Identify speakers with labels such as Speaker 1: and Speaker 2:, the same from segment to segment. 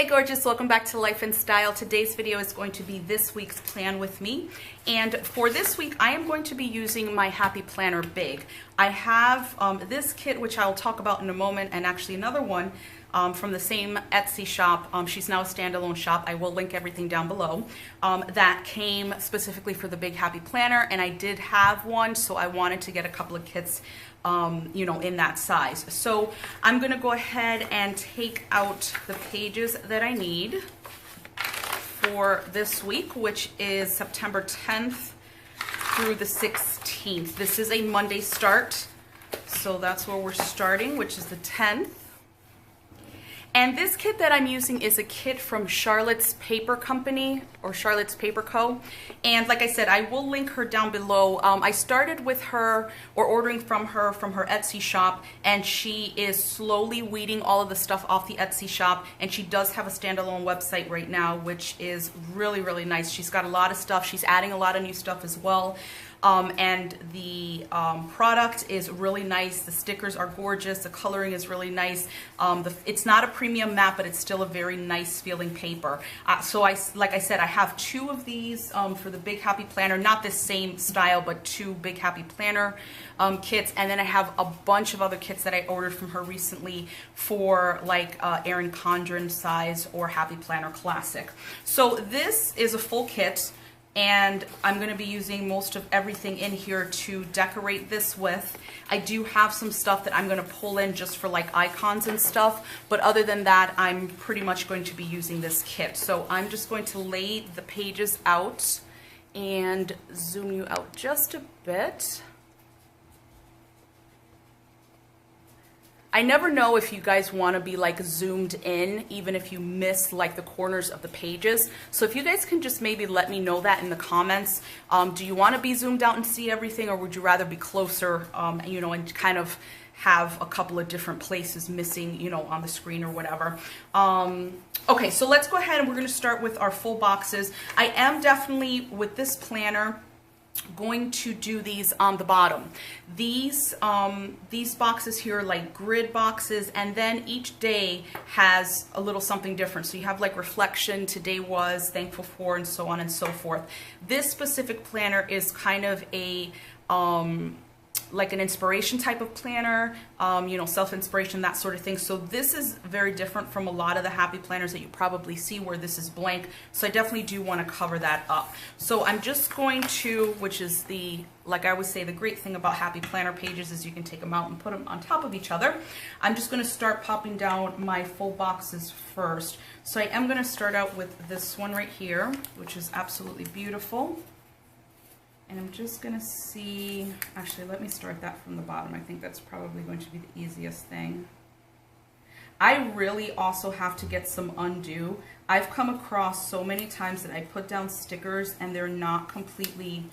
Speaker 1: Hey gorgeous, welcome back to Life in Style. Today's video is going to be this week's plan with me. And for this week, I am going to be using my Happy Planner Big. I have this kit, which I'll talk about in a moment, and actually another one from the same Etsy shop. She's now a standalone shop. I will link everything down below. That came specifically for the Big Happy Planner, and I did have one, so I wanted to get a couple of kits you know, in that size. So I'm gonna go ahead and take out the pages that I need for this week, which is September 10th through the 16th. This is a Monday start, so that's where we're starting, which is the 10th. And this kit that I'm using is a kit from Charlotte's Paper Company, or Charlotte's Paper Co. And like I said, I will link her down below. I started with her, or ordering from her Etsy shop, and she is slowly weeding all of the stuff off the Etsy shop, and she does have a standalone website right now, which is really, really nice. She's got a lot of stuff. She's adding a lot of new stuff as well. And the product is really nice. The stickers are gorgeous. The coloring is really nice. It's not a premium matte, but it's still a very nice feeling paper. So like I said, I have two of these for the Big Happy Planner, not this same style, but two Big Happy Planner kits. And then I have a bunch of other kits that I ordered from her recently for like Erin Condren size or Happy Planner Classic. So this is a full kit, and I'm going to be using most of everything in here to decorate this with. I do have some stuff that I'm going to pull in just for like icons and stuff, but other than that, I'm pretty much going to be using this kit. So I'm just going to lay the pages out and zoom you out just a bit. I never know if you guys want to be like zoomed in, even if you miss like the corners of the pages. So if you guys can just maybe let me know that in the comments. Do you want to be zoomed out and see everything, or would you rather be closer, you know, and kind of have a couple of different places missing, you know, on the screen or whatever. Okay, so let's go ahead and we're going to start with our full boxes. I am definitely, with this planner, going to do these on the bottom. These boxes here are like grid boxes, and then each day has a little something different. So you have like reflection, today was, thankful for, and so on and so forth. This specific planner is kind of a like an inspiration type of planner, you know, self-inspiration, that sort of thing. So this is very different from a lot of the Happy Planners that you probably see where this is blank. So I definitely do want to cover that up. So I'm just going to, which is the, like I always say, the great thing about Happy Planner pages is you can take them out and put them on top of each other. I'm just going to start popping down my full boxes first. So I am going to start out with this one right here, which is absolutely beautiful. And I'm just going to see, actually, let me start that from the bottom. I think that's probably going to be the easiest thing. I really also have to get some undo. I've come across so many times that I put down stickers and they're not completely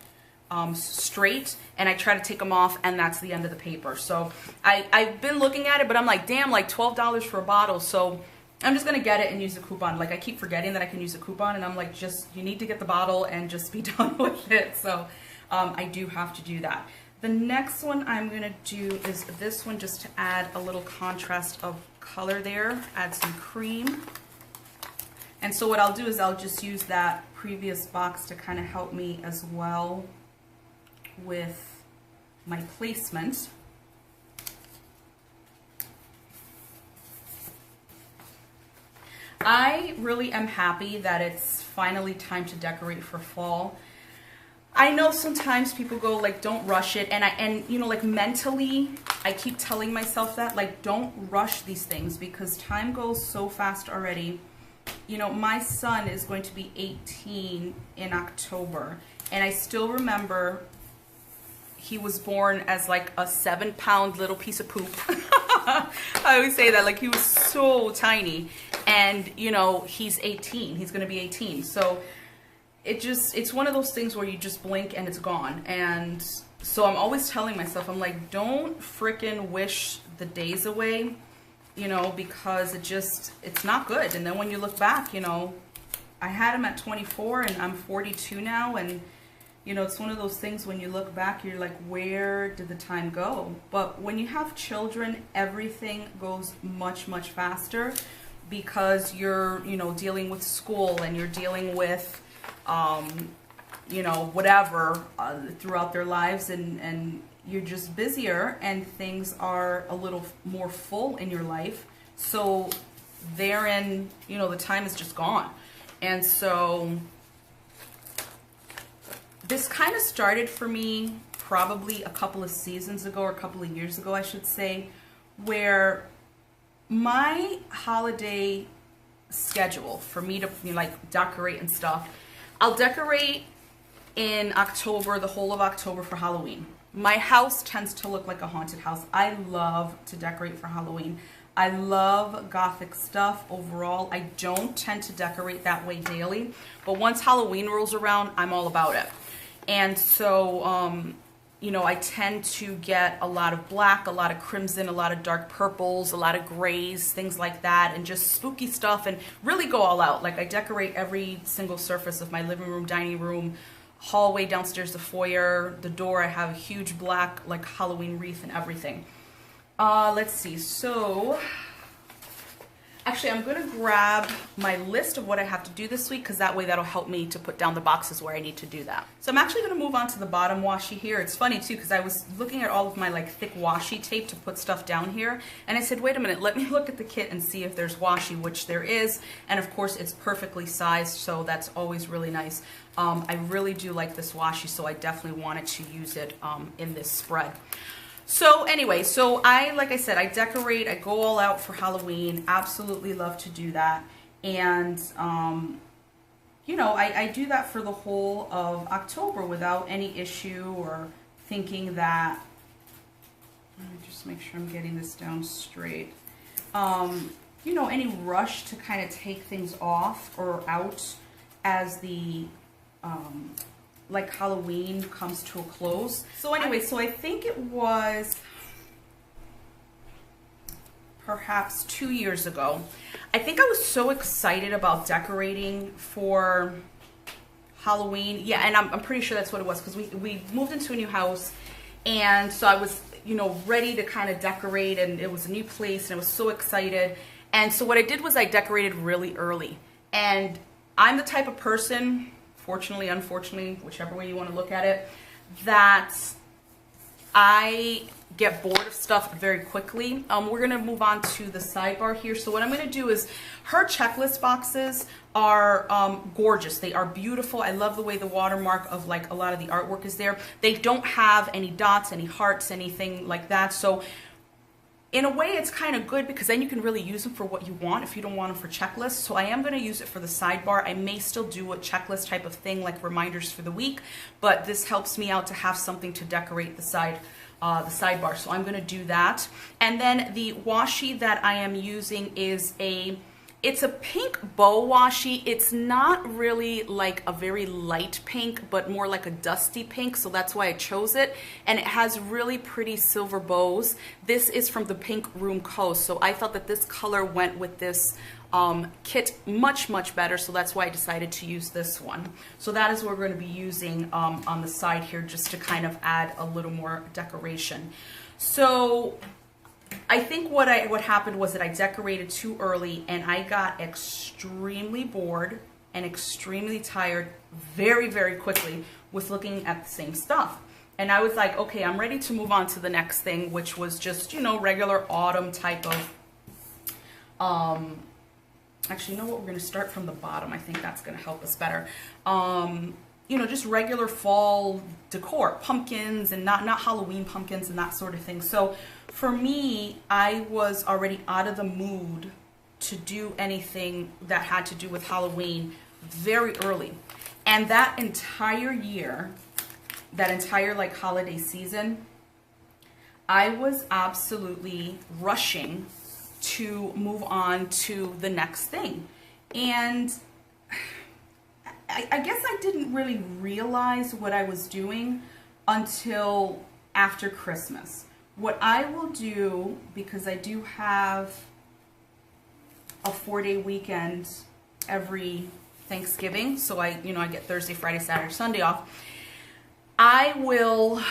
Speaker 1: straight, and I try to take them off, and that's the end of the paper. So I've been looking at it, but I'm like, damn, like $12 for a bottle. So I'm just going to get it and use a coupon. Like, I keep forgetting that I can use a coupon, and I'm like, just, you need to get the bottle and just be done with it. So I do have to do that. The next one I'm going to do is this one, just to add a little contrast of color there, add some cream. And so what I'll do is I'll just use that previous box to kind of help me as well with my placement. I really am happy that it's finally time to decorate for fall. I know sometimes people go like, don't rush it, and you know, like mentally I keep telling myself that, like, don't rush these things because time goes so fast already. You know, my son is going to be 18 in October, and I still remember he was born as like a 7-pound little piece of poop. I always say that, like, he was so tiny, and you know, he's 18, he's gonna be 18, so it's one of those things where you just blink and it's gone. And so I'm always telling myself, I'm like, don't frickin' wish the days away, you know, because it's not good. And then when you look back, you know, I had him at 24 and I'm 42 now, and you know, it's one of those things when you look back, you're like, where did the time go? But when you have children, everything goes much, much faster. because you're, you know, dealing with school and you're dealing with, you know, whatever throughout their lives, and you're just busier and things are a little more full in your life. So therein, you know, the time is just gone. And so this kind of started for me probably a couple of seasons ago, or a couple of years ago, I should say, where my holiday schedule for me to, you know, like decorate and stuff, I'll decorate in October, the whole of October for Halloween. My house tends to look like a haunted house. I love to decorate for Halloween. I love gothic stuff overall. I don't tend to decorate that way daily, but once Halloween rolls around, I'm all about it. And so, you know, I tend to get a lot of black, a lot of crimson, a lot of dark purples, a lot of grays, things like that, and just spooky stuff, and really go all out. Like, I decorate every single surface of my living room, dining room, hallway downstairs, the foyer, the door. I have a huge black, like, Halloween wreath and everything. Let's see. So, actually, I'm going to grab my list of what I have to do this week, because that way that'll help me to put down the boxes where I need to do that. So I'm actually going to move on to the bottom washi here. It's funny too, because I was looking at all of my like thick washi tape to put stuff down here, and I said, wait a minute, let me look at the kit and see if there's washi, which there is, and of course it's perfectly sized, so that's always really nice. I really do like this washi, so I definitely wanted to use it in this spread. So anyway, so like I said, I decorate, I go all out for Halloween, absolutely love to do that. And, you know, I do that for the whole of October without any issue or thinking that, let me just make sure I'm getting this down straight. You know, any rush to kind of take things off or out as the, like Halloween comes to a close. So anyway, so I think it was perhaps 2 years ago. I think I was so excited about decorating for Halloween. Yeah, and I'm pretty sure that's what it was, because we moved into a new house, and so I was, you know, ready to kind of decorate, and it was a new place, and I was so excited. And so what I did was I decorated really early. And I'm the type of person, fortunately, unfortunately, whichever way you want to look at it, that I get bored of stuff very quickly. We're going to move on to the sidebar here. So what I'm going to do is, her checklist boxes are gorgeous. They are beautiful. I love the way the watermark of like a lot of the artwork is there. They don't have any dots, any hearts, anything like that. So in a way, it's kind of good, because then you can really use them for what you want if you don't want them for checklists. So I am going to use it for the sidebar. I may still do a checklist type of thing, like reminders for the week, but this helps me out to have something to decorate the sidebar. So I'm going to do that. And then the washi that I am using is it's a pink bow washi. It's not really like a very light pink, but more like a dusty pink, so that's why I chose it. And it has really pretty silver bows. This is from the Pink Room Co. So I thought that this color went with this kit much, much better, so that's why I decided to use this one. So that is what we're going to be using on the side here, just to kind of add a little more decoration. So I think what happened was that I decorated too early, and I got extremely bored and extremely tired very, very quickly with looking at the same stuff. And I was like, okay, I'm ready to move on to the next thing, which was just, you know, regular autumn type of, actually, you know what, we're going to start from the bottom. I think that's going to help us better. You know, just regular fall decor, pumpkins, and not Halloween pumpkins and that sort of thing. So for me, I was already out of the mood to do anything that had to do with Halloween very early. And that entire year, that entire like holiday season, I was absolutely rushing to move on to the next thing. And I guess I didn't really realize what I was doing until after Christmas. What I will do, because I do have a 4-day weekend every Thanksgiving, so I get Thursday, Friday, Saturday, Sunday off, I will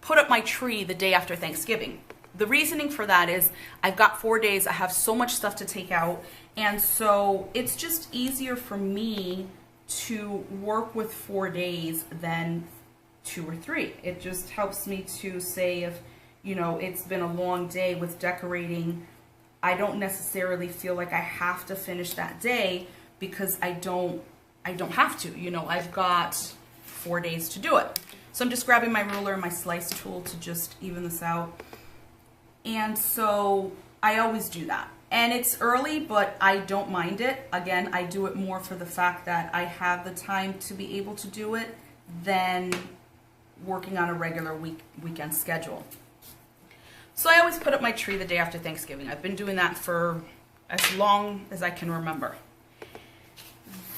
Speaker 1: put up my tree the day after Thanksgiving. the reasoning for that is I've got 4 days, I have so much stuff to take out, and so it's just easier for me to work with 4 days than 2 or 3. It just helps me to say if, you know, it's been a long day with decorating, I don't necessarily feel like I have to finish that day because I don't have to, you know, I've got 4 days to do it. So I'm just grabbing my ruler and my slice tool to just even this out. And so I always do that. And it's early, but I don't mind it. Again, I do it more for the fact that I have the time to be able to do it than working on a regular weekend schedule. So I always put up my tree the day after Thanksgiving. I've been doing that for as long as I can remember.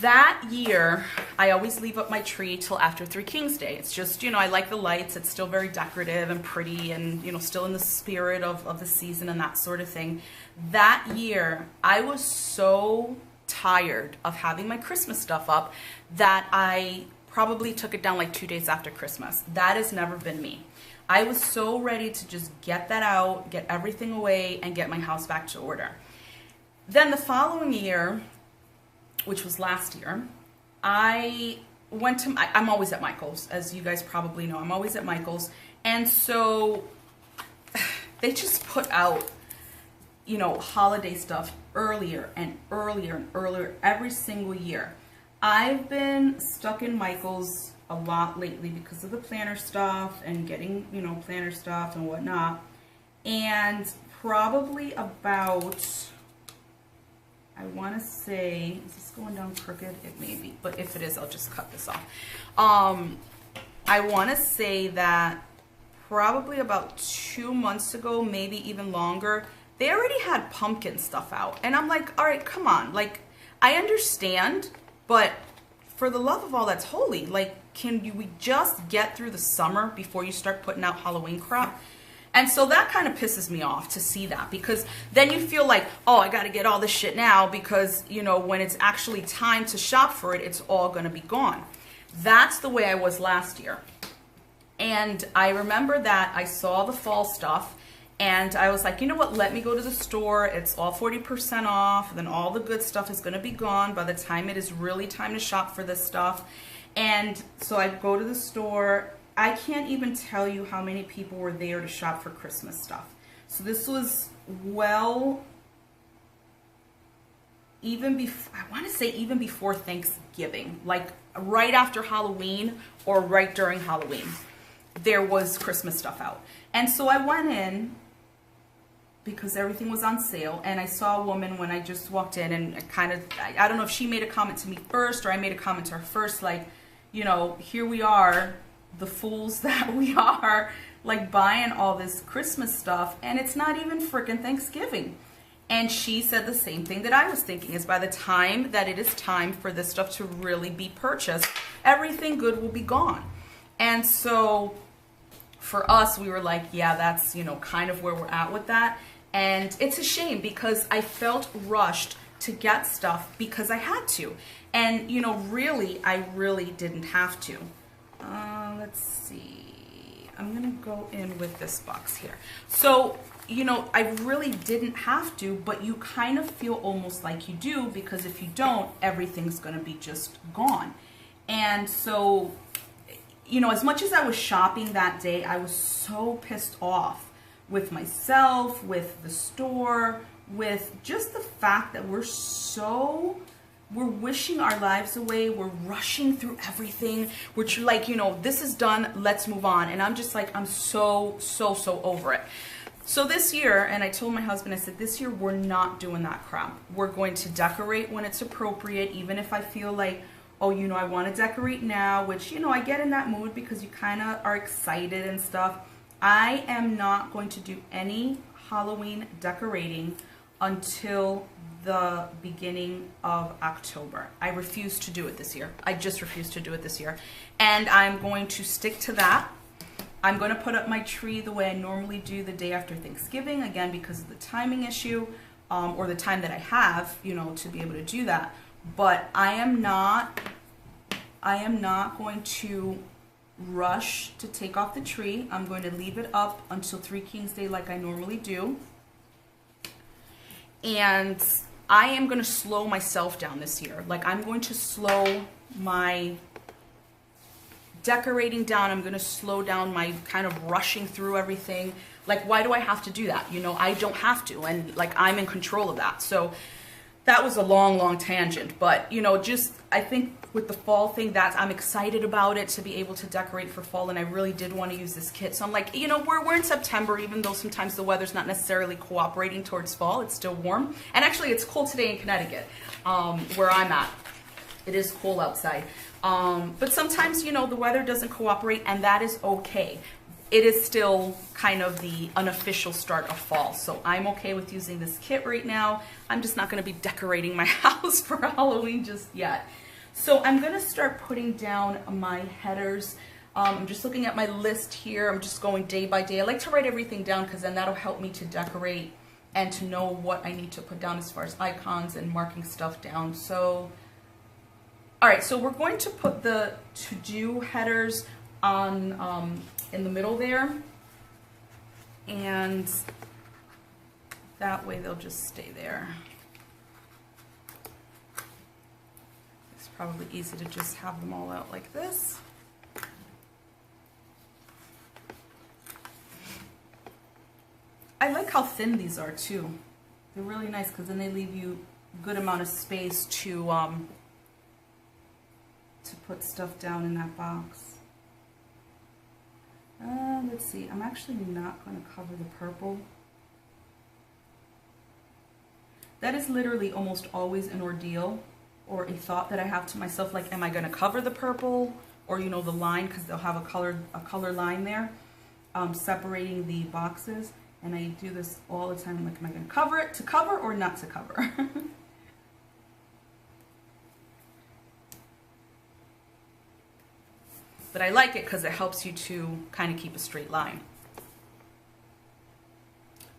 Speaker 1: That year, I always leave up my tree till after Three Kings Day. It's just, you know, I like the lights. It's still very decorative and pretty and, you know, still in the spirit of the season and that sort of thing. That year, I was so tired of having my Christmas stuff up that I probably took it down like 2 days after Christmas. That has never been me. I was so ready to just get that out, get everything away, and get my house back to order. Then the following year, which was last year, I went to, I'm always at Michael's, as you guys probably know, I'm always at Michael's, and so they just put out, you know, holiday stuff earlier and earlier and earlier every single year. I've been stuck in Michael's a lot lately because of the planner stuff and getting, you know, planner stuff and whatnot, and probably about, I want to say, is this going down crooked? It may be, but if it is, I'll just cut this off. I want to say that probably about 2 months ago, maybe even longer, they already had pumpkin stuff out. And I'm like, all right, come on. Like, I understand, but for the love of all that's holy, like, we just get through the summer before you start putting out Halloween crap? And so that kind of pisses me off to see that, because then you feel like, oh, I got to get all this shit now because, you know, when it's actually time to shop for it, it's all going to be gone. That's the way I was last year. And I remember that I saw the fall stuff and I was like, you know what, let me go to the store. It's all 40% off. Then all the good stuff is going to be gone by the time it is really time to shop for this stuff. And so I go to the store. I can't even tell you how many people were there to shop for Christmas stuff. So this was, well, even before, I want to say even before Thanksgiving, like right after Halloween or right during Halloween, there was Christmas stuff out. And so I went in because everything was on sale, and I saw a woman when I just walked in, and I don't know if she made a comment to me first or I made a comment to her first, like, you know, here we are, the fools that we are, like buying all this Christmas stuff, and it's not even frickin' Thanksgiving. And she said the same thing that I was thinking, is by the time that it is time for this stuff to really be purchased, everything good will be gone. And so for us, we were like, yeah, that's, you know, kind of where we're at with that. And it's a shame because I felt rushed to get stuff because I had to. And, you know, really, I really didn't have to. Let's see. I'm going to go in with this box here. So, you know, I really didn't have to, but you kind of feel almost like you do, because if you don't, everything's going to be just gone. And so, you know, as much as I was shopping that day, I was so pissed off with myself, with the store, with just the fact that we're wishing our lives away. We're rushing through everything. We're like, you know, this is done, let's move on. And I'm just like, I'm so over it. So this year, and I told my husband, I said, this year we're not doing that crap. We're going to decorate when it's appropriate, even if I feel like, oh, you know, I want to decorate now, which, you know, I get in that mood because you kind of are excited and stuff. I am not going to do any Halloween decorating until the beginning of October. I refuse to do it this year. I just refuse to do it this year. And I'm going to stick to that. I'm going to put up my tree the way I normally do the day after Thanksgiving, again, because of the timing issue, or the time that I have, you know, to be able to do that. But I am not going to rush to take off the tree. I'm going to leave it up until Three Kings Day like I normally do. And I am going to slow myself down this year. Like, I'm going to slow my decorating down. I'm going to slow down my kind of rushing through everything. Like, why do I have to do that? You know, I don't have to. And like, I'm in control of that. So that was a long tangent, but you know, just, I think with the fall thing, I'm excited about it, to be able to decorate for fall, and I really did want to use this kit. So I'm like, you know, we're in September, even though sometimes the weather's not necessarily cooperating towards fall. It's still warm, and actually it's cold today in Connecticut, where I'm at. It is cold outside, but sometimes, you know, the weather doesn't cooperate, and that is okay. It is still kind of the unofficial start of fall, so I'm okay with using this kit right now. I'm just not going to be decorating my house for Halloween just yet. So I'm going to start putting down my headers. I'm just looking at my list here. I'm just going day by day. I like to write everything down because then that'll help me to decorate and to know what I need to put down as far as icons and marking stuff down. So, all right, so we're going to put the to-do headers on in the middle there, and that way they'll just stay there. It's probably easy to just have them all out like this. I like how thin these are too. They're really nice because then they leave you a good amount of space to put stuff down in that box. Let's see, I'm actually not going to cover the purple. That is literally almost always an ordeal, or a thought that I have to myself, like, am I going to cover the purple, or, you know, the line, because they'll have a color line there, separating the boxes, and I do this all the time. I'm like, am I going to cover it, to cover, or not to cover? But I like it because it helps you to kind of keep a straight line.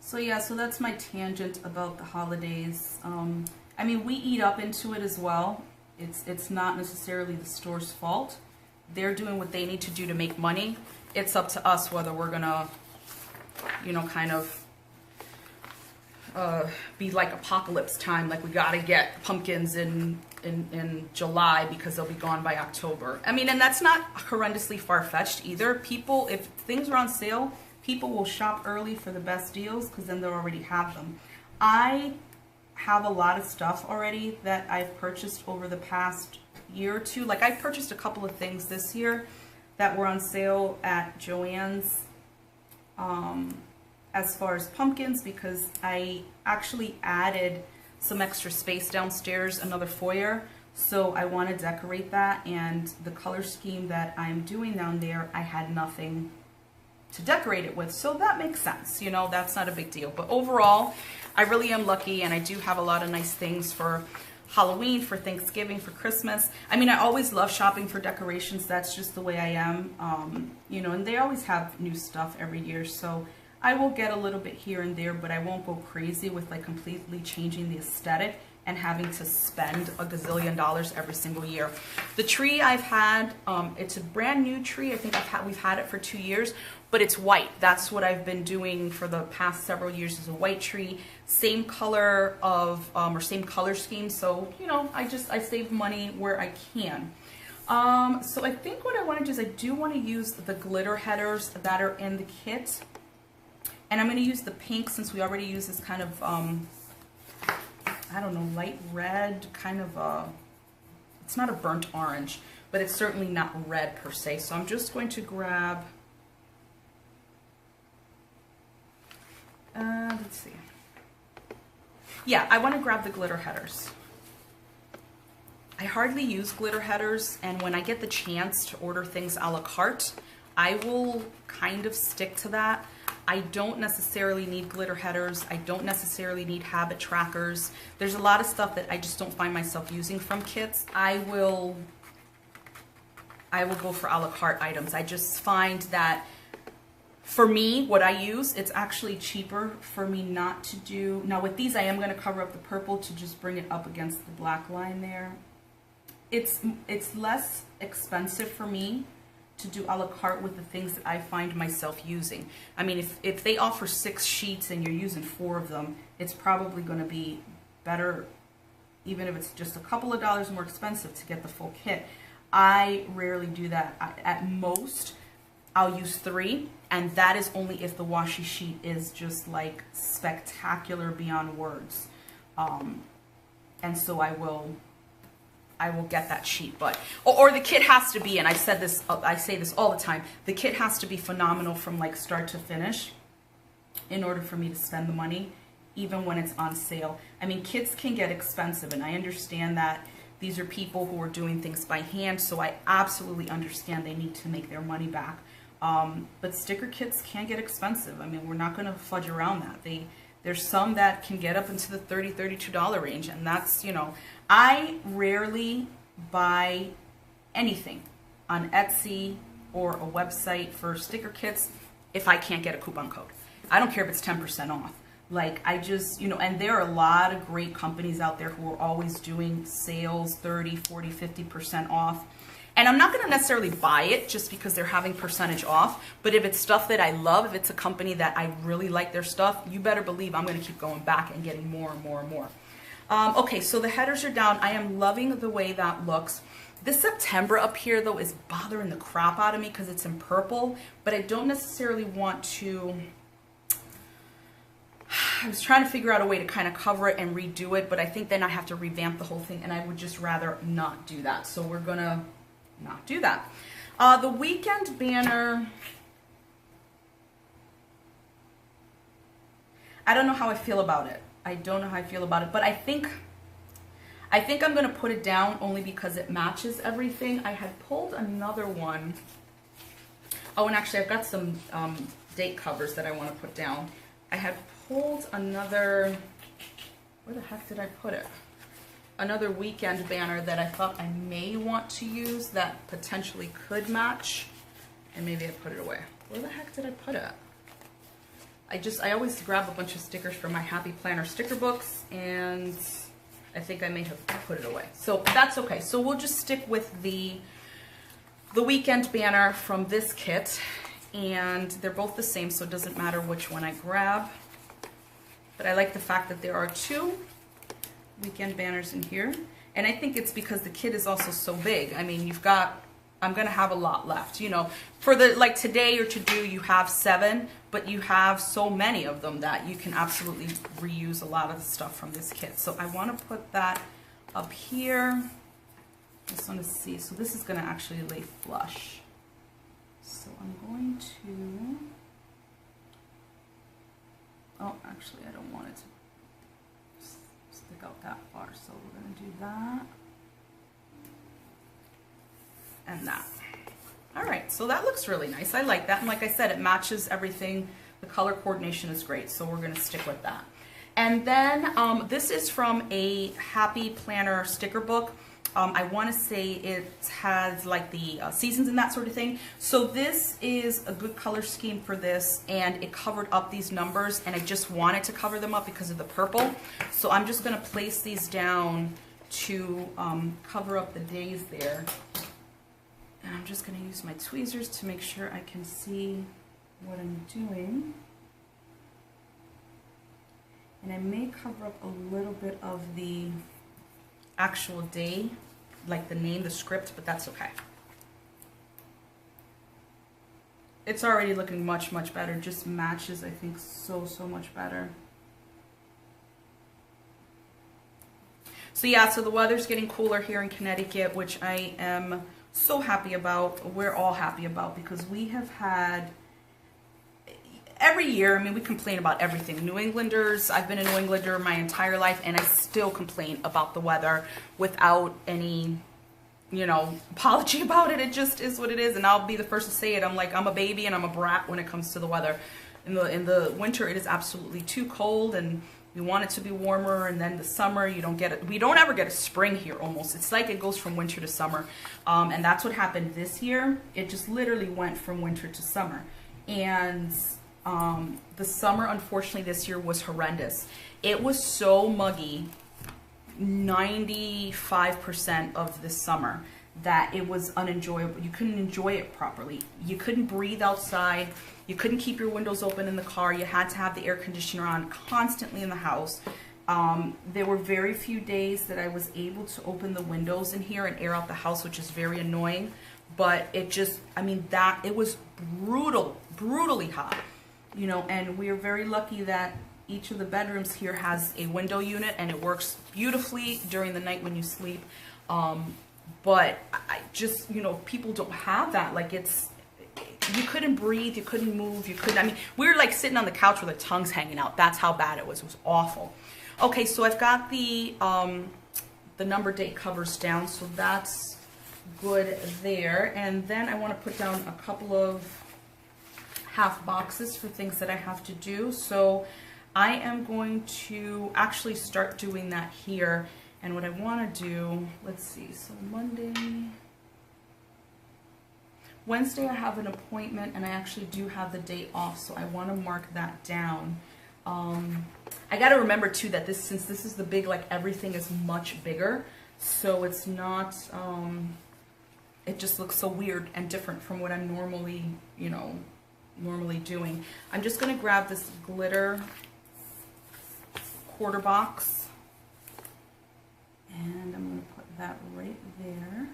Speaker 1: So yeah, so that's my tangent about the holidays. I mean, we eat up into it as well. It's not necessarily the store's fault. They're doing what they need to do to make money. It's up to us whether we're gonna, you know, kind of be like apocalypse time, like we gotta get pumpkins in July because they'll be gone by October. I mean, and that's not horrendously far-fetched either. People, if things are on sale, people will shop early for the best deals because then they'll already have them. I have a lot of stuff already that I've purchased over the past year or two. Like, I've purchased a couple of things this year that were on sale at Joann's, as far as pumpkins, because I actually added some extra space downstairs, another foyer, so I want to decorate that, and the color scheme that I'm doing down there, I had nothing to decorate it with, so that makes sense, you know, that's not a big deal. But overall, I really am lucky, and I do have a lot of nice things for Halloween, for Thanksgiving, for Christmas. I mean, I always love shopping for decorations. That's just the way I am, you know, and they always have new stuff every year, so I will get a little bit here and there, but I won't go crazy with like completely changing the aesthetic and having to spend a gazillion dollars every single year. The tree I've had, it's a brand new tree. I think we've had it for 2 years, but it's white. That's what I've been doing for the past several years, is a white tree, same color of, or same color scheme. So, you know, I save money where I can. So I think what I want to do is I do want to use the glitter headers that are in the kit. And I'm going to use the pink since we already use this kind of, I don't know, light red, kind of it's not a burnt orange, but it's certainly not red per se. So I'm just going to grab, let's see. Yeah, I want to grab the glitter headers. I hardly use glitter headers, and when I get the chance to order things a la carte, I will kind of stick to that. I don't necessarily need glitter headers. I don't necessarily need habit trackers. There's a lot of stuff that I just don't find myself using from kits. I will go for a la carte items. I just find that for me, what I use, it's actually cheaper for me not to do. Now with these, I am going to cover up the purple to just bring it up against the black line there. It's less expensive for me to do a la carte with the things that I find myself using. I mean, if they offer 6 sheets and you're using 4 of them, it's probably going to be better, even if it's just a couple of dollars more expensive, to get the full kit. I rarely do that. At most, I'll use 3, and that is only if the washi sheet is just like spectacular beyond words. And so I will get that sheet, but or the kit has to be, and I say this all the time, the kit has to be phenomenal from like start to finish in order for me to spend the money, even when it's on sale. I mean, kits can get expensive, and I understand that these are people who are doing things by hand, so I absolutely understand they need to make their money back. But sticker kits can get expensive. I mean, we're not going to fudge around that. There's some that can get up into the $30, $32 range, and that's, you know, I rarely buy anything on Etsy or a website for sticker kits if I can't get a coupon code. I don't care if it's 10% off. Like, I just, you know, and there are a lot of great companies out there who are always doing sales 30, 40, 50% off. And I'm not going to necessarily buy it just because they're having percentage off, but if it's stuff that I love, if it's a company that I really like their stuff, you better believe I'm going to keep going back and getting more and more and more. Okay, so the headers are down. I am loving the way that looks. This September up here, though, is bothering the crap out of me because it's in purple, but I don't necessarily want to... I was trying to figure out a way to kind of cover it and redo it, but I think then I have to revamp the whole thing, and I would just rather not do that. So we're going to not do that. The weekend banner, I don't know how I feel about it. I don't know how I feel about it, but I think I'm going to put it down only because it matches everything. I had pulled another one. Oh, and actually I've got some date covers that I want to put down. I had pulled another, where the heck did I put it? Another weekend banner that I thought I may want to use that potentially could match, and maybe I put it away. Where the heck did I put it? I always grab a bunch of stickers from my Happy Planner sticker books, and I think I may have put it away. So that's okay. So we'll just stick with the weekend banner from this kit, and they're both the same, so it doesn't matter which one I grab. But I like the fact that there are 2 weekend banners in here, and I think it's because the kit is also so big. I mean, I'm gonna have a lot left, you know, for the, like today or to do, you have 7, but you have so many of them that you can absolutely reuse a lot of the stuff from this kit. So I want to put that up here. I just want to see, so this is gonna actually lay flush, so I'm going to, oh, actually I don't want it to stick out that far, so we're going to do that and that. All right, so that looks really nice. I like that, and like I said, it matches everything. The color coordination is great, so we're going to stick with that. And then this is from a Happy Planner sticker book. I want to say it has like the seasons and that sort of thing. So this is a good color scheme for this, and it covered up these numbers, and I just wanted to cover them up because of the purple. So I'm just going to place these down to cover up the days there. And I'm just going to use my tweezers to make sure I can see what I'm doing. And I may cover up a little bit of the actual day, like the name, the script, but that's okay. It's already looking much, much better. Just matches, I think, so much better. So yeah, so the weather's getting cooler here in Connecticut, which I am so happy about. We're all happy about, because we have had, every year, I mean, we complain about everything. New Englanders, I've been a New Englander my entire life, and I still complain about the weather without any, you know, apology about it. It just is what it is, and I'll be the first to say it. I'm like, I'm a baby and I'm a brat when it comes to the weather. In the winter, it is absolutely too cold, and we want it to be warmer, and then the summer, you don't get it. We don't ever get a spring here almost. It's like it goes from winter to summer, and that's what happened this year. It just literally went from winter to summer, and the summer, unfortunately, this year was horrendous. It was so muggy 95% of the summer that it was unenjoyable. You couldn't enjoy it properly. You couldn't breathe outside. You couldn't keep your windows open in the car. You had to have the air conditioner on constantly in the house. There were very few days that I was able to open the windows in here and air out the house, which is very annoying. But it just, I mean, it was brutally hot, you know, and we are very lucky that each of the bedrooms here has a window unit and it works beautifully during the night when you sleep. But I just, you know, people don't have that. Like, you couldn't breathe, you couldn't move, you couldn't, I mean, we were like sitting on the couch with our tongues hanging out. That's how bad it was. It was awful. Okay, so I've got the number date covers down, so that's good there. And then I want to put down a couple of half boxes for things that I have to do. So I am going to actually start doing that here. And what I want to do, let's see, so Wednesday I have an appointment and I actually do have the day off, so I want to mark that down. I got to remember too that since this is the big, like, everything is much bigger, so it's not, it just looks so weird and different from what I'm normally, you know, doing. I'm just going to grab this glitter quarter box and I'm going to put that right there.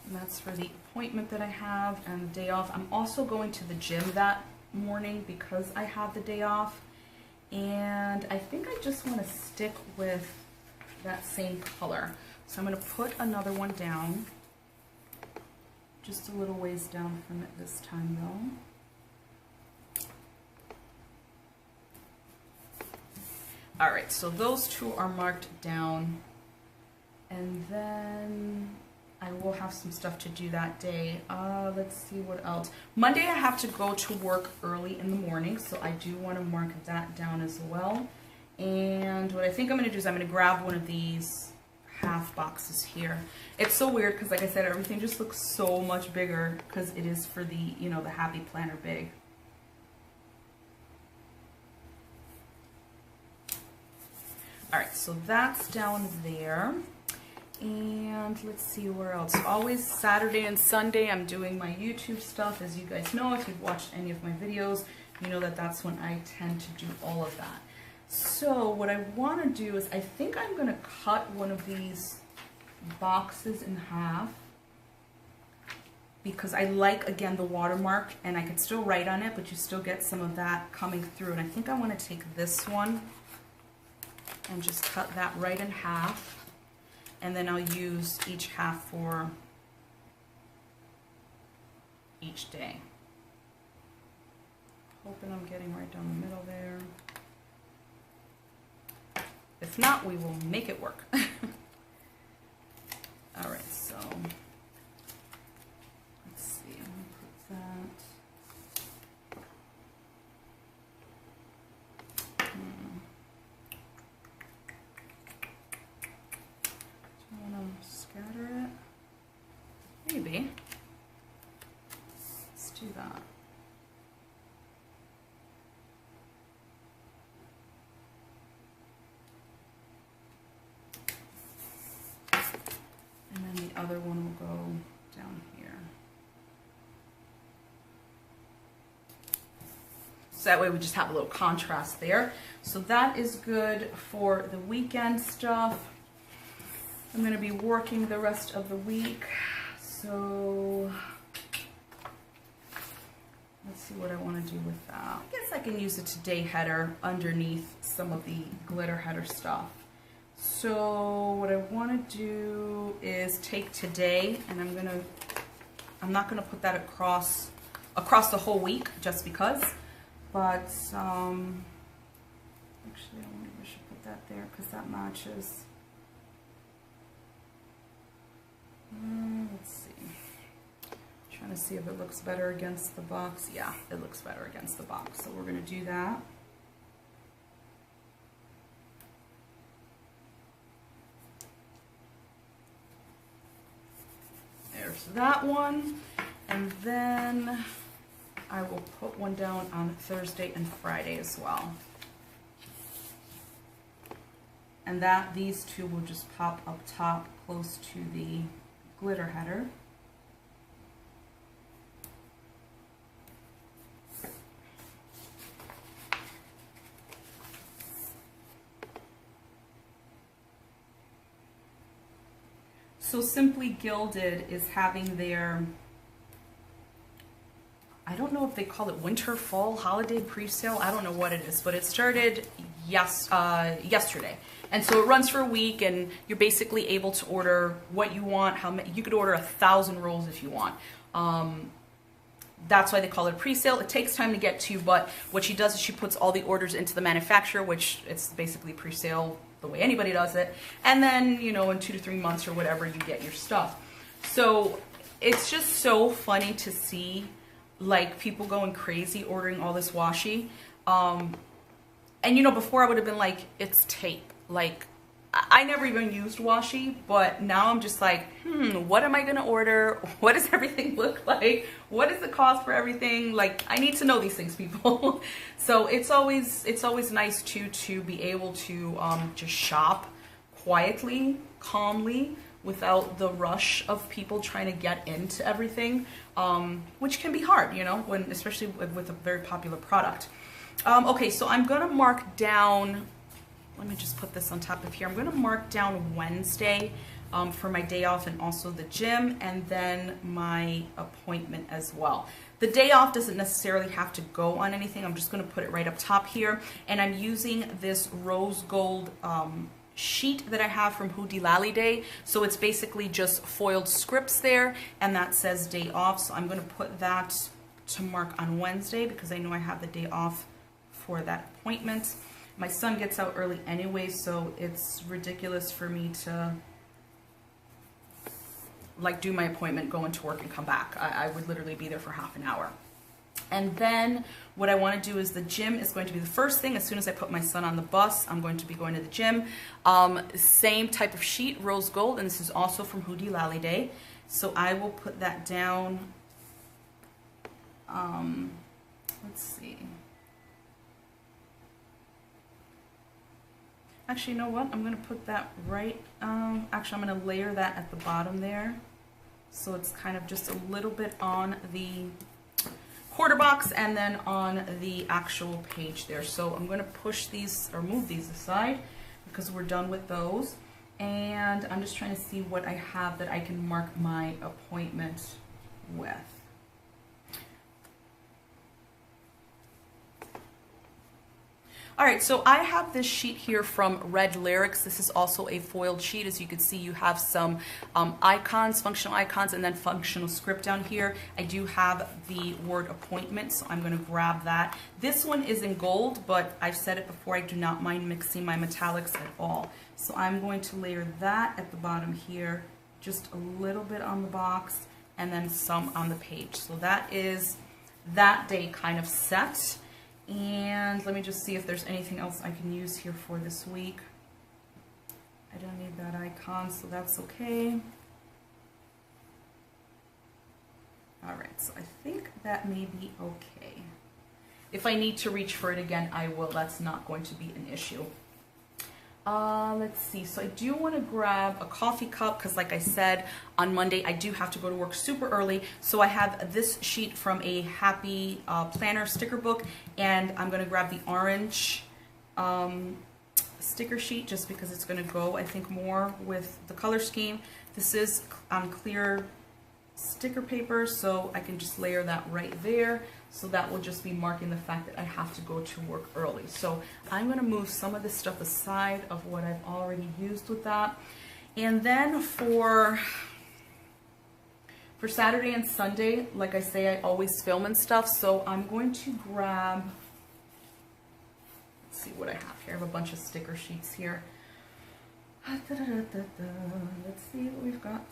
Speaker 1: And that's for the appointment that I have and the day off. I'm also going to the gym that morning because I have the day off. And I think I just want to stick with that same color. So I'm going to put another one down. Just a little ways down from it this time though. Alright, so those two are marked down. And then I will have some stuff to do that day. Let's see what else. Monday I have to go to work early in the morning, so I do want to mark that down as well. And what I think I'm going to do is I'm going to grab one of these half boxes here. It's so weird because, like I said, everything just looks so much bigger because it is for the, you know, the Happy Planner Big. Alright, so that's down there. And let's see where else. Always Saturday and Sunday I'm doing my YouTube stuff. As you guys know, if you've watched any of my videos, you know that that's when I tend to do all of that. So what I want to do is I think I'm going to cut one of these boxes in half because I like, again, the watermark, and I could still write on it, but you still get some of that coming through. And I think I want to take this one and just cut that right in half. And then I'll use each half for each day. Hoping I'm getting right down the middle there. If not, we will make it work. All right, so let's see. I'm gonna put that. Scatter it? Maybe. Let's do that. And then the other one will go down here. So that way we just have a little contrast there. So that is good for the weekend stuff. I'm going to be working the rest of the week, so let's see what I want to do with that. I guess I can use a today header underneath some of the glitter header stuff. So what I want to do is take today, and I'm not going to put that across the whole week just because, but actually I wonder if I should put that there because that matches. Let's see. Trying to see if it looks better against the box. Yeah, it looks better against the box. So we're going to do that. There's that one. And then I will put one down on Thursday and Friday as well. And these two will just pop up top close to the glitter header. So Simply Gilded is having their, I don't know if they call it winter, fall, holiday pre-sale. I don't know what it is, but it started yesterday. And so it runs for a week, and you're basically able to order what you want. How many, you could order 1,000 rolls if you want. That's why they call it a pre-sale. It takes time to get to, but what she does is she puts all the orders into the manufacturer, which it's basically pre-sale the way anybody does it. And then, you know, in 2 to 3 months or whatever, you get your stuff. So it's just so funny to see like people going crazy ordering all this washi. And you know, before I would have been like, it's tape. Like, I never even used washi, but now I'm just like, what am I gonna order? What does everything look like? What is the cost for everything? Like, I need to know these things, people. So it's always nice to be able to just shop quietly, calmly, without the rush of people trying to get into everything, which can be hard, you know, when especially with a very popular product. Okay, so I'm gonna mark down. Let me just put this on top of here. I'm going to mark down Wednesday for my day off and also the gym, and then my appointment as well. The day off doesn't necessarily have to go on anything. I'm just going to put it right up top here. And I'm using this rose gold sheet that I have from Hoodie Lally Day. So it's basically just foiled scripts there, and that says day off. So I'm going to put that to mark on Wednesday because I know I have the day off for that appointment. My son gets out early anyway, so it's ridiculous for me to like do my appointment, go into work, and come back. I would literally be there for half an hour. And then what I want to do is the gym is going to be the first thing. As soon as I put my son on the bus, I'm going to be going to the gym. Same type of sheet, rose gold, and this is also from Hoodie Lally Day. So I will put that down. Let's see. Actually, you know what? I'm going to put that right, actually I'm going to layer that at the bottom there. So it's kind of just a little bit on the quarter box and then on the actual page there. So I'm going to push these or move these aside because we're done with those. And I'm just trying to see what I have that I can mark my appointment with. All right, so I have this sheet here from Red Lyrics. This is also a foiled sheet. As you can see, you have some icons, functional icons, and then functional script down here. I do have the word appointment, so I'm going to grab that. This one is in gold, but I've said it before, I do not mind mixing my metallics at all. So I'm going to layer that at the bottom here, just a little bit on the box, and then some on the page. So that is that day kind of set. And let me just see if there's anything else I can use here for this week. I don't need that icon, so that's okay. All right, so I think that may be okay. If I need to reach for it again, I will. That's not going to be an issue. Let's see. So I do want to grab a coffee cup because, like I said, on Monday I do have to go to work super early. So I have this sheet from a Happy Planner sticker book, and I'm going to grab the orange sticker sheet just because it's going to go, I think, more with the color scheme. This is on clear sticker paper, so I can just layer that right there. So that will just be marking the fact that I have to go to work early. So I'm going to move some of this stuff aside of what I've already used with that. And then for Saturday and Sunday, like I say, I always film and stuff. So I'm going to grab, let's see what I have here. I have a bunch of sticker sheets here. Let's see what we've got.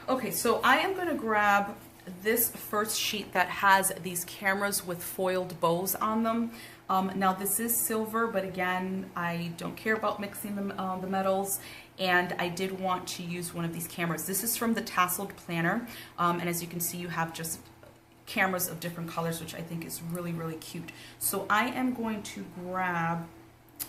Speaker 1: Okay, so I am going to grab this first sheet that has these cameras with foiled bows on them. Now this is silver, but again, I don't care about mixing the metals, and I did want to use one of these cameras. This is from the Tassled Planner, and as you can see, you have just cameras of different colors, which I think is really, really cute. So I am going to grab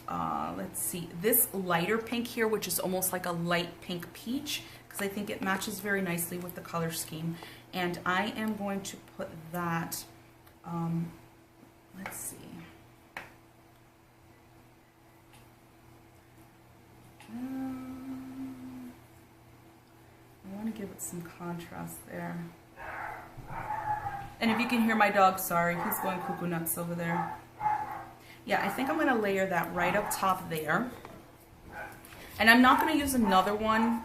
Speaker 1: let's see, this lighter pink here, which is almost like a light pink peach, because I think it matches very nicely with the color scheme. And I am going to put that, let's see. I want to give it some contrast there. And if you can hear my dog, sorry, he's going cuckoo nuts over there. Yeah, I think I'm going to layer that right up top there. And I'm not going to use another one,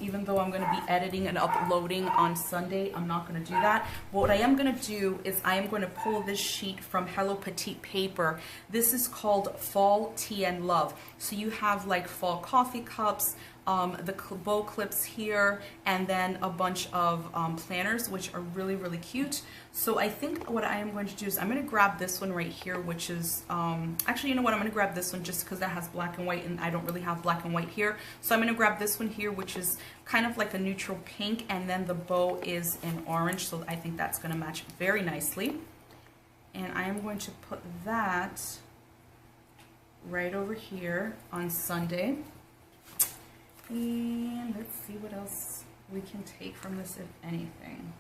Speaker 1: even though I'm going to be editing and uploading on Sunday. I'm not going to do that. What I am going to do is I am going to pull this sheet from Hello Petite paper. This is called Fall Tea and Love. So you have like fall coffee cups, the bow clips here, and then a bunch of planners, which are really, really cute. So I think what I am going to do is I'm going to grab this one right here, which is, actually, you know what, I'm going to grab this one just because that has black and white, and I don't really have black and white here. So I'm going to grab this one here, which is kind of like a neutral pink, and then the bow is in orange, so I think that's going to match very nicely. And I am going to put that right over here on Sunday. And let's see what else we can take from this, if anything.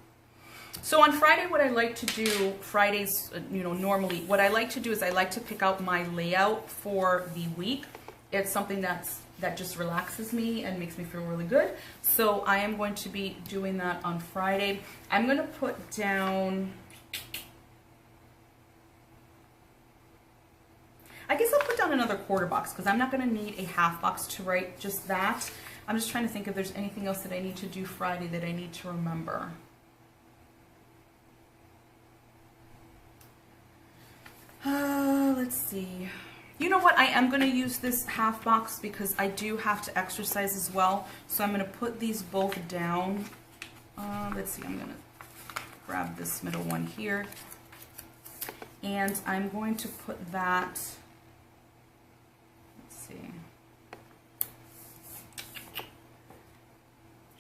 Speaker 1: So on Friday, what I like to do, Fridays, you know, normally, what I like to do is I like to pick out my layout for the week. It's something that just relaxes me and makes me feel really good. So I am going to be doing that on Friday. I'm going to put down, I guess I'll put down another quarter box because I'm not going to need a half box to write just that. I'm just trying to think if there's anything else that I need to do Friday that I need to remember. Let's see. You know what? I am going to use this half box because I do have to exercise as well. So I'm going to put these both down. Let's see. I'm going to grab this middle one here. And I'm going to put that, let's see.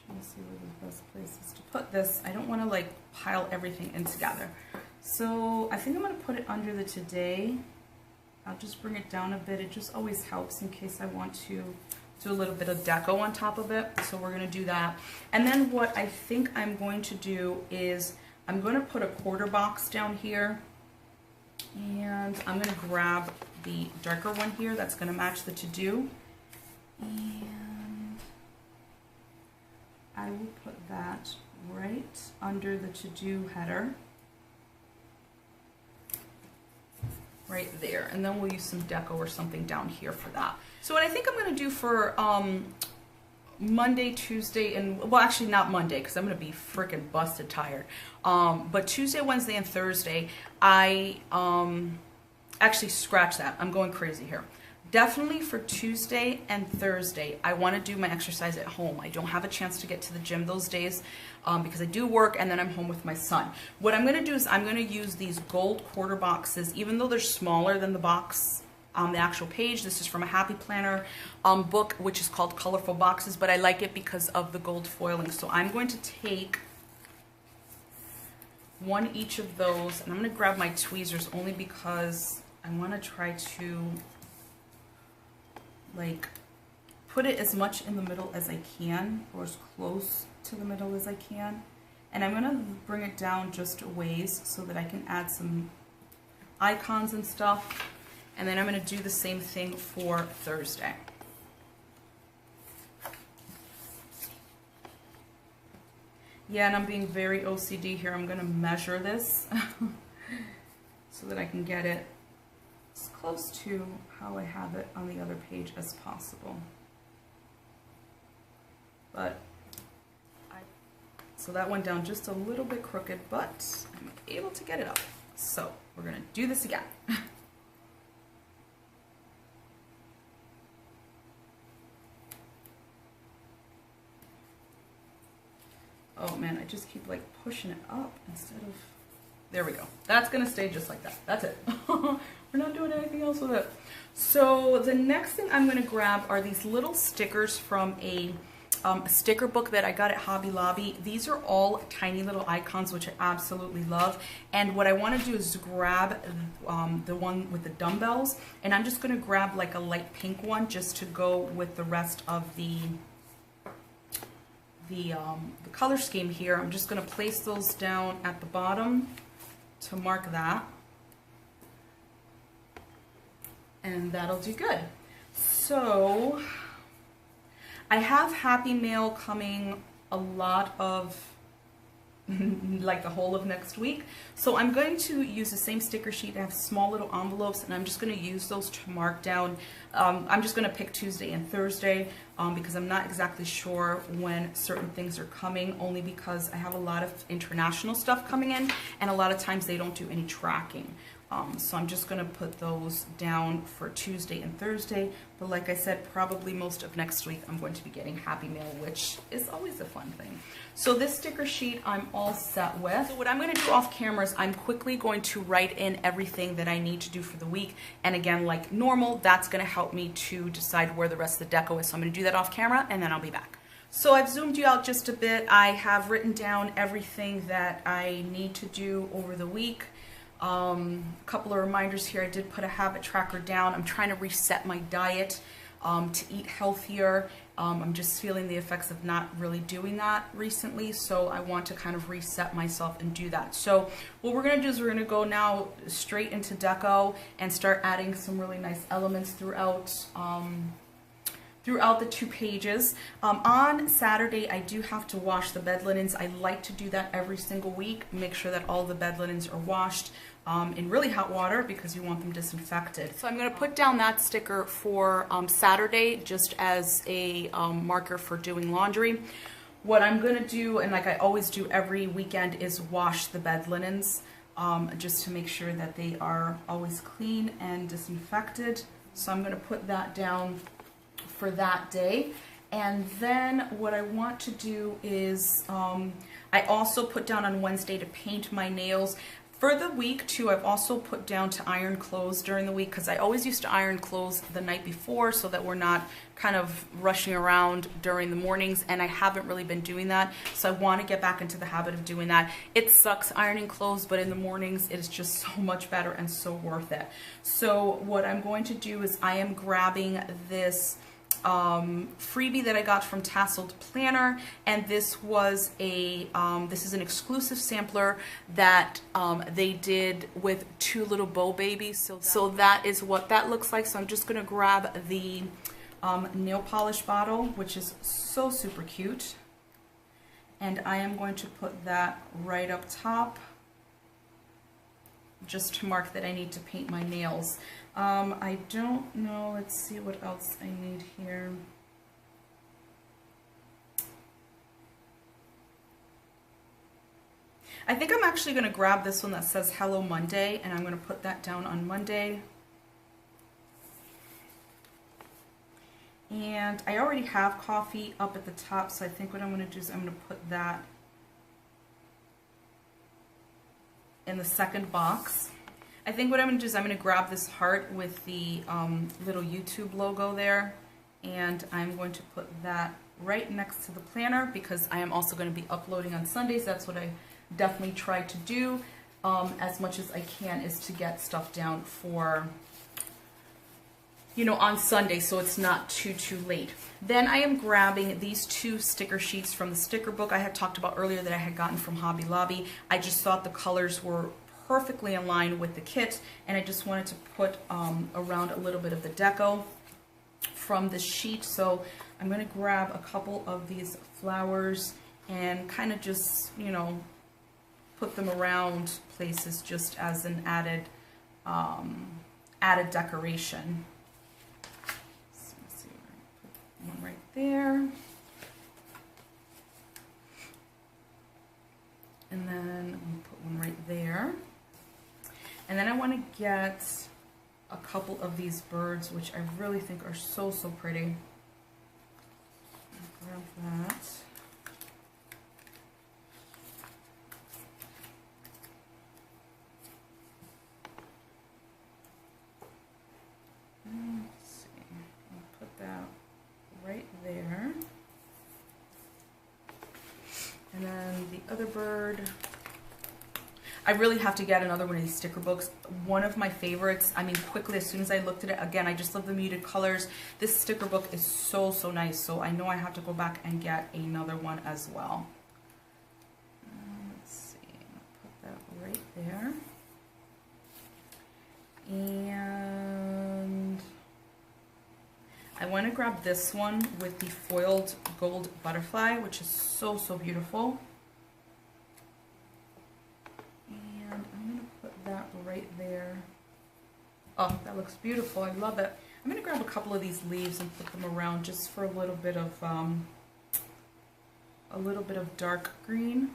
Speaker 1: Trying to see where the best place is to put this. I don't want to like pile everything in together. So I think I'm going to put it under the today. I'll just bring it down a bit. It just always helps in case I want to do a little bit of deco on top of it. So we're going to do that. And then what I think I'm going to do is I'm going to put a quarter box down here. And I'm going to grab the darker one here that's going to match the to-do. And I will put that right under the to-do header. Right there. And then we'll use some deco or something down here for that. So what I think I'm going to do for Monday, Tuesday, and well, actually not Monday because I'm going to be freaking busted tired. But Tuesday, Wednesday, and Thursday, I actually scratch that. I'm going crazy here. Definitely for Tuesday and Thursday, I want to do my exercise at home. I don't have a chance to get to the gym those days because I do work and then I'm home with my son. What I'm going to do is I'm going to use these gold quarter boxes, even though they're smaller than the box on the actual page. This is from a Happy Planner book, which is called Colorful Boxes, but I like it because of the gold foiling. So I'm going to take one each of those, and I'm going to grab my tweezers only because I want to try to like put it as much in the middle as I can, or as close to the middle as I can. And I'm going to bring it down just a ways so that I can add some icons and stuff. And then I'm going to do the same thing for Thursday. Yeah, and I'm being very OCD here. I'm going to measure this so that I can get it as close to how I have it on the other page as possible. But so that went down just a little bit crooked, but I'm able to get it up. So we're going to do this again. Oh man, I just keep like pushing it up instead of, there we go. That's gonna stay just like that. That's it. We're not doing anything else with it. So the next thing I'm gonna grab are these little stickers from a a sticker book that I got at Hobby Lobby. These are all tiny little icons, which I absolutely love. And what I want to do is grab the one with the dumbbells, and I'm just going to grab like a light pink one just to go with the rest of the color scheme here. I'm just going to place those down at the bottom to mark that, and that'll do good. So I have Happy Mail coming a lot of like the whole of next week. So I'm going to use the same sticker sheet. I have small little envelopes, and I'm just going to use those to mark down. I'm just going to pick Tuesday and Thursday because I'm not exactly sure when certain things are coming, only because I have a lot of international stuff coming in, and a lot of times they don't do any tracking. So I'm just going to put those down for Tuesday and Thursday. But like I said, probably most of next week I'm going to be getting Happy Mail, which is always a fun thing. So this sticker sheet I'm all set with. So what I'm going to do off camera is I'm quickly going to write in everything that I need to do for the week. And again, like normal, that's going to help me to decide where the rest of the deco is. So I'm going to do that off camera, and then I'll be back. So I've zoomed you out just a bit. I have written down everything that I need to do over the week. A couple of reminders here. I did put a habit tracker down. I'm trying to reset my diet to eat healthier. I'm just feeling the effects of not really doing that recently, so I want to kind of reset myself and do that. So what we're going to do is we're going to go now straight into deco and start adding some really nice elements throughout the 2 pages. On Saturday, I do have to wash the bed linens. I like to do that every single week. Make sure that all the bed linens are washed in really hot water because you want them disinfected. So I'm going to put down that sticker for Saturday just as a marker for doing laundry. What I'm going to do, and like I always do every weekend, is wash the bed linens just to make sure that they are always clean and disinfected. So I'm going to put that down for that day. And then what I want to do is I also put down on Wednesday to paint my nails. For the week too, I've also put down to iron clothes during the week because I always used to iron clothes the night before so that we're not kind of rushing around during the mornings, and I haven't really been doing that. So I want to get back into the habit of doing that. It sucks ironing clothes, but in the mornings it is just so much better and so worth it. So what I'm going to do is I am grabbing this freebie that I got from Tassled Planner, and this was a this is an exclusive sampler that they did with 2 little bow babies. So that is what that looks like. So I'm just gonna grab the nail polish bottle, which is so super cute, and I am going to put that right up top just to mark that I need to paint my nails. I don't know, let's see what else I need here. I think I'm actually going to grab this one that says Hello Monday, and I'm going to put that down on Monday. And I already have coffee up at the top, so I think what I'm going to do is I'm going to put that in the second box. I think what I'm going to do is I'm going to grab this heart with the little YouTube logo there, and I'm going to put that right next to the planner because I am also going to be uploading on Sundays. That's what I definitely try to do as much as I can, is to get stuff down for, you know, on Sunday so it's not too late. Then I am grabbing these 2 sticker sheets from the sticker book I had talked about earlier that I had gotten from Hobby Lobby. I just thought the colors were perfectly in line with the kit, and I just wanted to put around a little bit of the deco from the sheet. So I'm going to grab a couple of these flowers and kind of just, you know, put them around places just as an added decoration. So let's see, put one right there, and then I'm going to put one right there. And then I want to get a couple of these birds, which I really think are so pretty. Grab that. Let's see. I'll put that right there. other bird. I really have to get another one of these sticker books. One of my favorites, I mean, quickly, as soon as I looked at it, again, I just love the muted colors. This sticker book is so, so nice. So I know I have to go back and get another one as well. Let's see, I'll put that right there. And I want to grab this one with the foiled gold butterfly, which is so, so beautiful. And I'm going to put that right there. Oh, that looks beautiful. I love it. I'm going to grab a couple of these leaves and put them around just for a little bit of dark green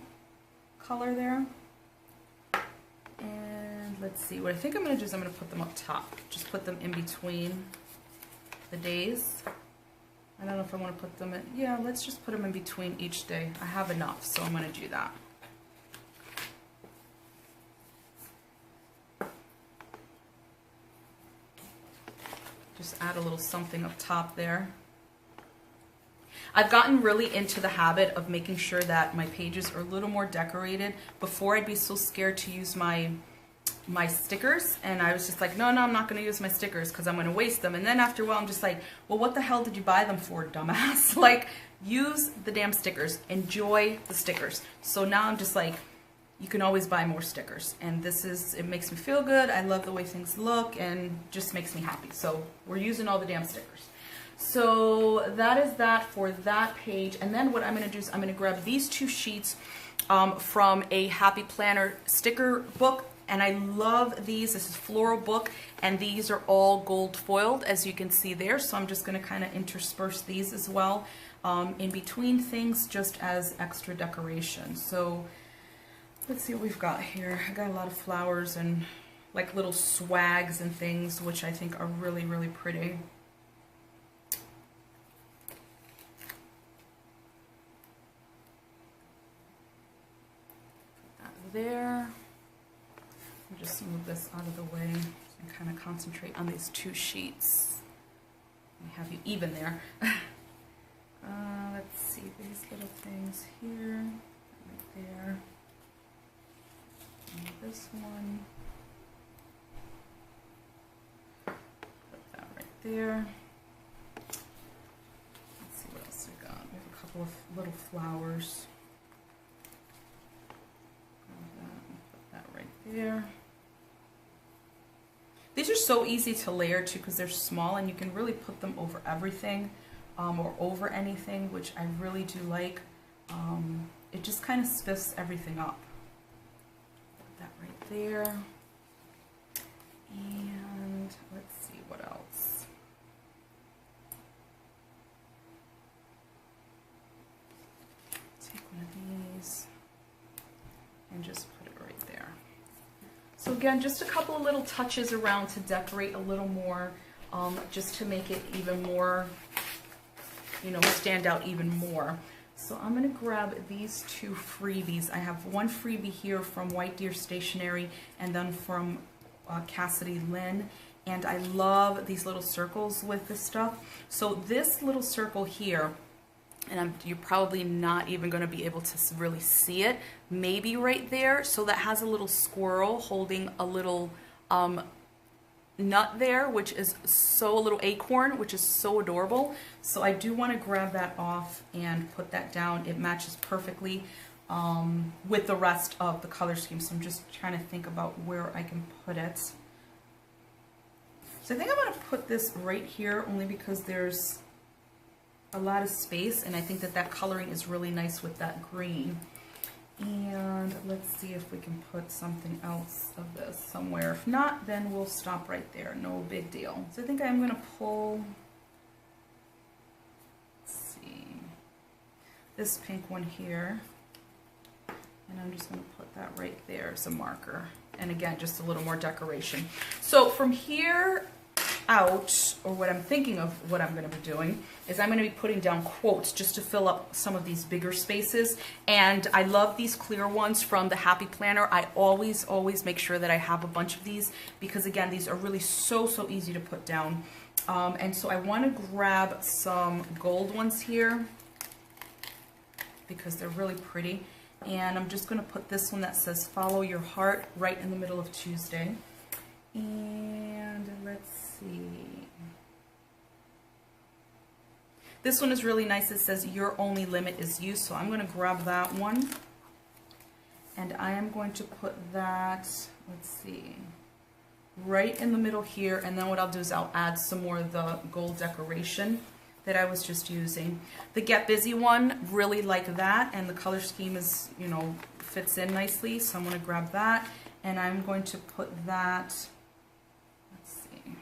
Speaker 1: color there. And let's see, what I think I'm going to do is I'm going to put them up top. Just put them in between the days. I don't know if I want to put them in, yeah, let's just put them in between each day. I have enough, so I'm going to do that. Just add a little something up top there. I've gotten really into the habit of making sure that my pages are a little more decorated. Before, I'd be so scared to use my stickers, and I was just like, no, I'm not going to use my stickers because I'm going to waste them. And then after a while, I'm just like, well, what the hell did you buy them for, dumbass? Like, use the damn stickers. Enjoy the stickers. So now I'm just like, you can always buy more stickers. And this is, it makes me feel good. I love the way things look and just makes me happy. So we're using all the damn stickers. So that is that for that page. And then what I'm going to do is I'm going to grab these two sheets from a Happy Planner sticker book. And I love these. This is floral book, and these are all gold foiled, as you can see there. So I'm just going to kind of intersperse these as well in between things, just as extra decoration. So let's see what we've got here. I got a lot of flowers and like little swags and things, which I think are really, really pretty. Put that there. I'll just move this out of the way and kind of concentrate on these two sheets. I have you even there. Let's see, these little things here, right there. And this one. Put that right there. Let's see what else we got. We have a couple of little flowers. Put that right there. These are so easy to layer too because they're small, and you can really put them over everything or over anything, which I really do like. It just kind of spiffs everything up. Put that right there. And let's see what else. Take one of these and just put it right there. So again, just a couple of little touches around to decorate a little more, just to make it even more, you know, stand out even more. So I'm going to grab these two freebies. I have one freebie here from White Deer Stationery and then from Cassidy Lynn. And I love these little circles with this stuff. So this little circle here, and you're probably not even going to be able to really see it, maybe right there. So that has a little squirrel holding a little nut there, which is so, a little acorn, which is so adorable. So I do want to grab that off and put that down. It matches perfectly with the rest of the color scheme. So I'm just trying to think about where I can put it. So I think I'm going to put this right here only because there's a lot of space, and I think that that coloring is really nice with that green. And let's see if we can put something else of this somewhere. If not, then we'll stop right there. No big deal. So I think I'm going to pull, let's see, this pink one here, and I'm just going to put that right there as a marker. And again, just a little more decoration. So from here out, or what I'm thinking of what I'm going to be doing, is I'm going to be putting down quotes just to fill up some of these bigger spaces. And I love these clear ones from the Happy Planner. I always make sure that I have a bunch of these because, again, these are really so easy to put down. And so I want to grab some gold ones here because they're really pretty. And I'm just going to put this one that says follow your heart right in the middle of Tuesday. And let's see. This one is really nice. It says your only limit is you. So I'm going to grab that one. And I am going to put that, let's see, right in the middle here. And then what I'll do is I'll add some more of the gold decoration that I was just using. The Get Busy one, really like that, and the color scheme is, you know, fits in nicely, so I'm going to grab that, and I'm going to put that, let's see,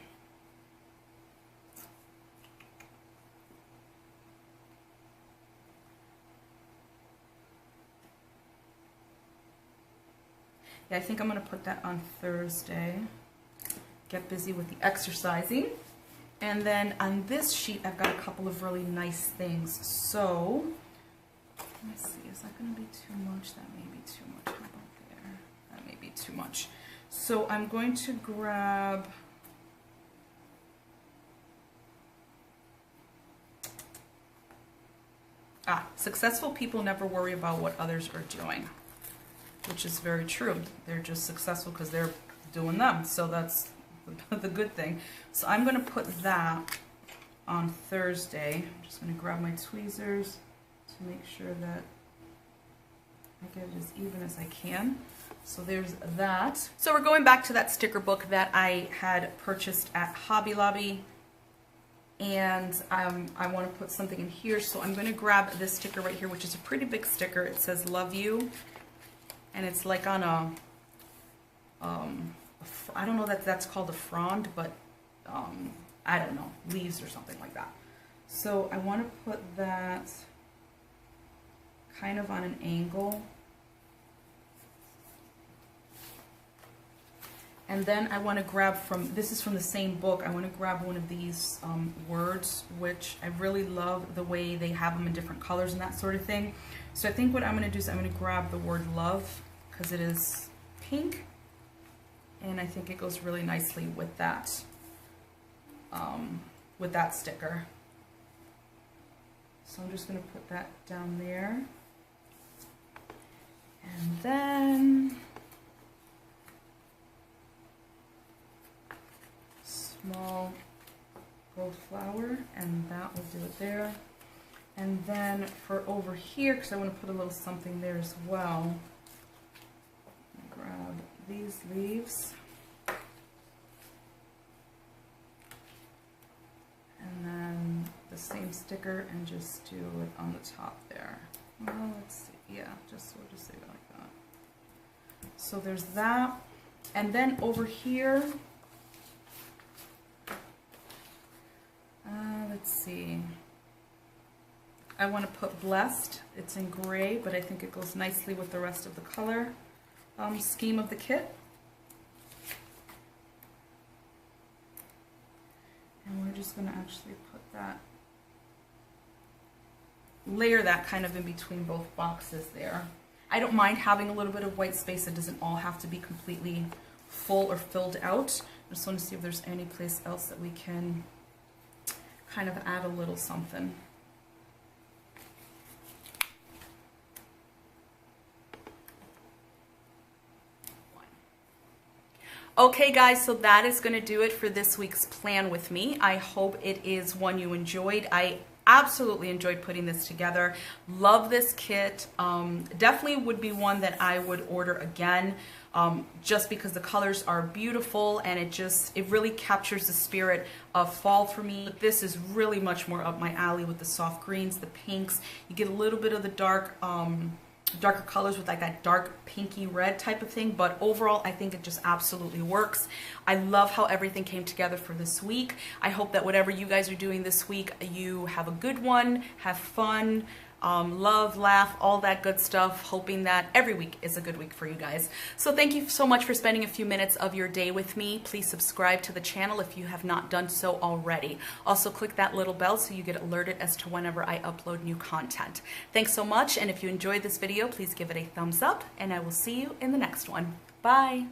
Speaker 1: yeah, I think I'm going to put that on Thursday. Get busy with the exercising. And then on this sheet, I've got a couple of really nice things. So, let's see, is that going to be too much? That may be too much. How about there? That may be too much. So I'm going to grab, successful people never worry about what others are doing, which is very true. They're just successful because they're doing them. So that's the good thing. So I'm going to put that on Thursday. I'm just going to grab my tweezers to make sure that I get it as even as I can. So there's that. So we're going back to that sticker book that I had purchased at Hobby Lobby, and I want to put something in here. So I'm going to grab this sticker right here, which is a pretty big sticker. It says love you, and it's like on a I don't know that that's called a frond, but I don't know, leaves or something like that. So I want to put that kind of on an angle. And then I want to grab from, this is from the same book, I want to grab one of these words, which I really love the way they have them in different colors and that sort of thing. So I think what I'm going to do is I'm going to grab the word love, because it is pink. And I think it goes really nicely with that sticker. So I'm just going to put that down there. And then small gold flower, and that will do it there. And then for over here, because I want to put a little something there as well, grab these leaves, and then the same sticker and just do it on the top there. Well, let's see, yeah, we'll just leave it like that. So there's that, and then over here, let's see, I want to put blessed. It's in gray, but I think it goes nicely with the rest of the color scheme of the kit. And we're just going to actually put that, layer that kind of in between both boxes there. I don't mind having a little bit of white space. It doesn't all have to be completely full or filled out. I just want to see if there's any place else that we can kind of add a little something. Okay guys, so that is going to do it for this week's plan with me. I hope it is one you enjoyed. I absolutely enjoyed putting this together. Love this kit. Definitely would be one that I would order again, just because the colors are beautiful and it really captures the spirit of fall for me. This is really much more up my alley with the soft greens, the pinks. You get a little bit of the darker colors with like that dark pinky red type of thing, but overall I think it just absolutely works. I love how everything came together for this week. I hope that whatever you guys are doing this week, you have a good one, have fun, love, laugh, all that good stuff, hoping that every week is a good week for you guys. So thank you so much for spending a few minutes of your day with me. Please subscribe to the channel if you have not done so already. Also click that little bell so you get alerted as to whenever I upload new content. Thanks so much, and if you enjoyed this video, please give it a thumbs up, and I will see you in the next one. Bye!